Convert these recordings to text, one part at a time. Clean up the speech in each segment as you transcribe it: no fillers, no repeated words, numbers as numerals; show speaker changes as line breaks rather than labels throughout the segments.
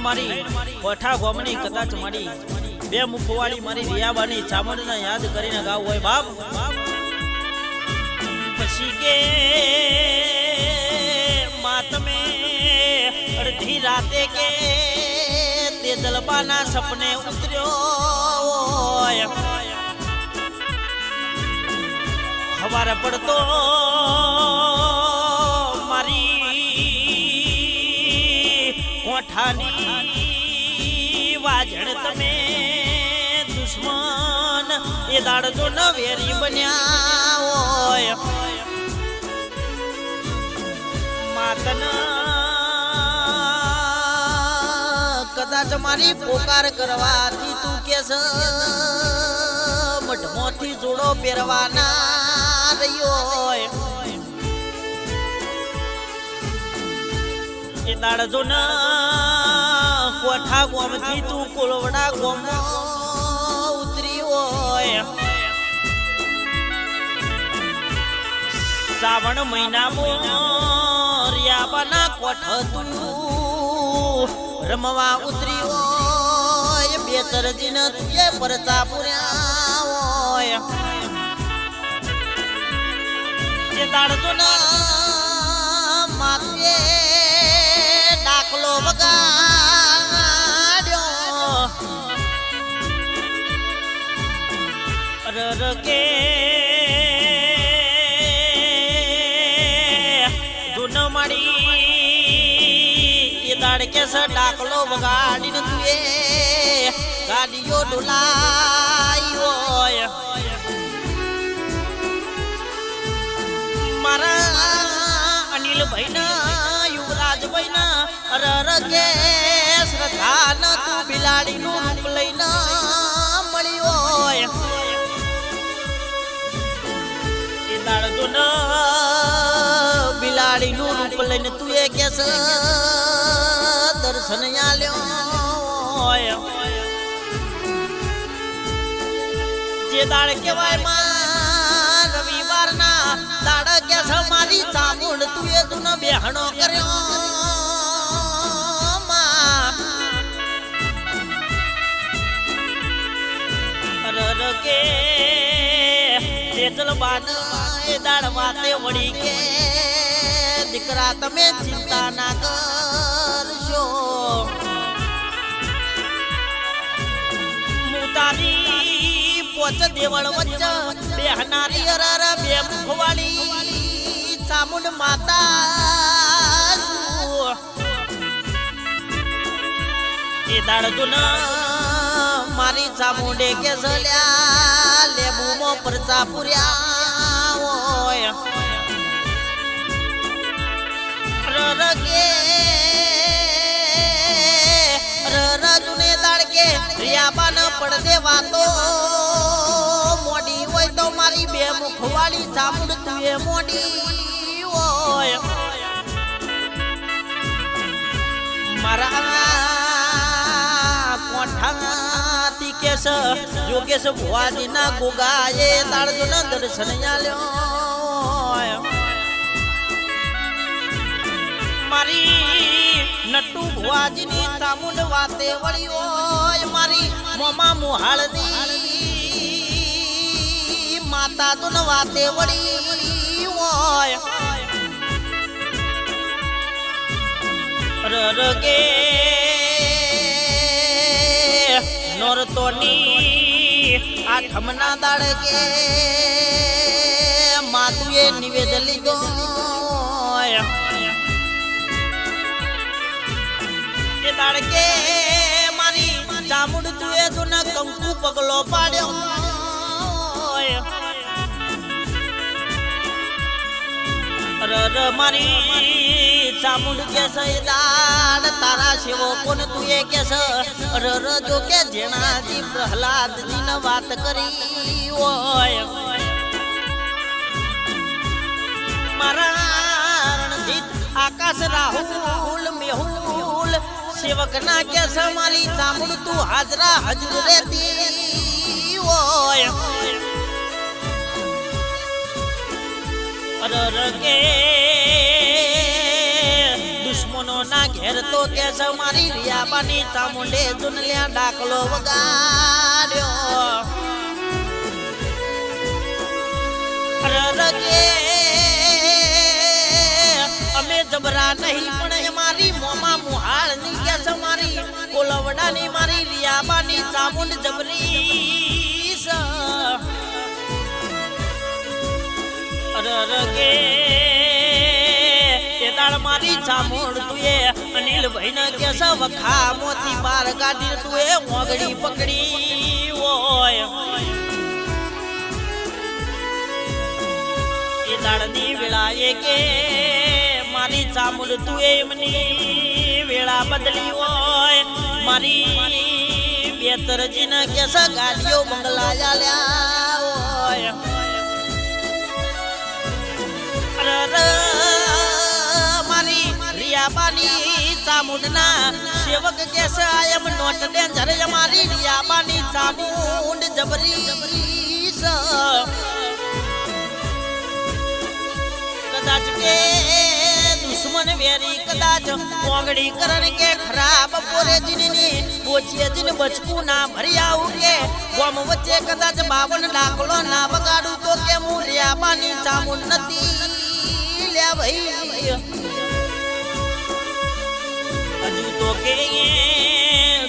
મારી કોઠા ગોમની કદાચ મારી બે મુખવાળી મારી રિયાબાની ચામુંડને યાદ કરીને ગાવું હોય બાપ પછી કે માતમે અડધી રાતે કે તે જલબાના સપને ઉતર્યો હોય હવારે પડતો કોઠાની વાજણ તમે દુશ્મન એ દાડજો ન વેરી બન્યા હોય માતન કદાચ મારી પોકાર કરવાથી તું કેસ મઢમાંથી જોડો પહેરવાના રહ્યો હોય એ દાડજો ન કોઠા ગોમથી તું કોલવડા ગોમ ઉતરી હોય શ્રાવણ મહિનામાં રિયાબાના કોઠ તું રમવા ઉતરી હોય બે ચરજીન તુએ પરચા પૂર્યા હોય એ દાડજો ન માથે ડાકલો વગાડ્યો રર કે જૂન માડી એ દાડ કે ડાકલો વગાડીને તુએ ગાડીઓ ડોલાઈ હોય મારા અનિલભાઈ ના યુવરાજભાઈ ના અરર કે શ્રદ્ધા ન તું બિલાડી નું રૂપ લઈને મળી હોય એ દાડજો ન બિલાડી નું રૂપ લઈને તું એ કેસ દર્શન આલ્યો હોય જે દાડ કેવાય માં રવિવાર ના દાડ કેસ મારી ચામુંડ તું એ તું બેહણો કર્યો કે તેજલ બાન એ દાડ વાતે વળી કે દીકરા તમે ચિંતા ના કરશો મુતારી પોચ દેવળ વચ્ચે બેહનારી અરર બે મુખવાળી ચામુંડ માતા એ દાડજો ન મારી ચામુંડે કે સલ્યા લેબુમાં પરચા પૂર્યા હોય રરગે રરજુને દાડકે રિયાબાન પડદે વાતો મોડી હોય તો મારી બે મુખવાળી ચામુંડ તુએ મોડી હોય મારા કોઠાથી કેસ યોગેશ ભુવાજીના ગોગાએ દાડજોના દર્શન આલ્યો મારી નટુ ભુવાજીની ચામુંડ વાતે વળી હોય મારી મોમા મોહાળની માતા તો વાતે વળી હોય રરગે નોરતોની આઠમના દાડકે માતુએ નિવેદ લીધો એ દાડકે મારી ચામુંડ તુએ તો ના કંકુ પગલો પાડ્યો રર મારી ચામુંડ કે સૈદાન તારા સેવો કોન તુએ કે રર જો કે જેણાજી પ્રહલાદજી ને વાત કરી હોય મારા રણજીત આકાશ રાહુલ મેહુલ સેવક ના કે મારી ચામુંડ તું હાજરા હજુર રહેતી હોય અરર કે દુશ્મનો ના ઘેર તો કે છે મારી રિયાબાની ચામુંડે જુનલ્યા ડાકલો વગાડ્યો રગે અમે જબરા નહીં પણ મારી મોમાં મુહાળ ની કે છે મારી કોલવડાની મારી રિયાબાની ચામુંડ જબરી રગે એ દાળ મારી ચામુંડ તુએ અનિલ ભાઈ ને કે છે વખા મોથી બાર કાઢી તુએ મોગડી પકડી હોય દાડની વેળા કે મારી ચામુંડ તું એમની વેળા બદલી હોય મારી બેતરજી ને કેસ ગાડીઓ બંગલા ચાલ્યા હોય મારી રિયાબાની ચામુંડ ના સેવક કેસ આયમ નોટ ડેન્જર મારી રિયાબાની ચામુંડ જબરી કદાચ કે દુશ્મન વેરી કદાચ મોગડી કરણ કે ખરાબ પોરે જીની પોચીએ જીન બચકું ના ભરી આવું કે ગોમ વચ્ચે કદાચ 52 ડાકલો ના વગાડું તો કે હું રિયાબાની ચામુંડ નથી લે ભાઈ હજુ તો કે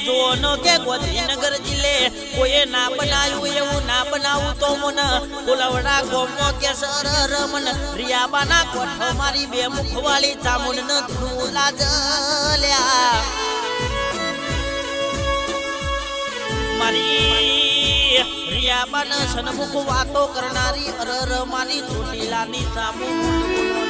જોનો કે ગોધીનગર જિલ્લે કોઈ ના બનાવ્યું એવું ના બનાવું તો મને કોલવડા ગોમો કે સરર મન રિયાબાના કોઠો મારી બે મુખવાળી ચામુંડ ન ધૂ લાજલ્યા મારી રિયાબાના સન્મુખ વાતો કરનારી અરર મારી ચોટીલાની ચામુંડ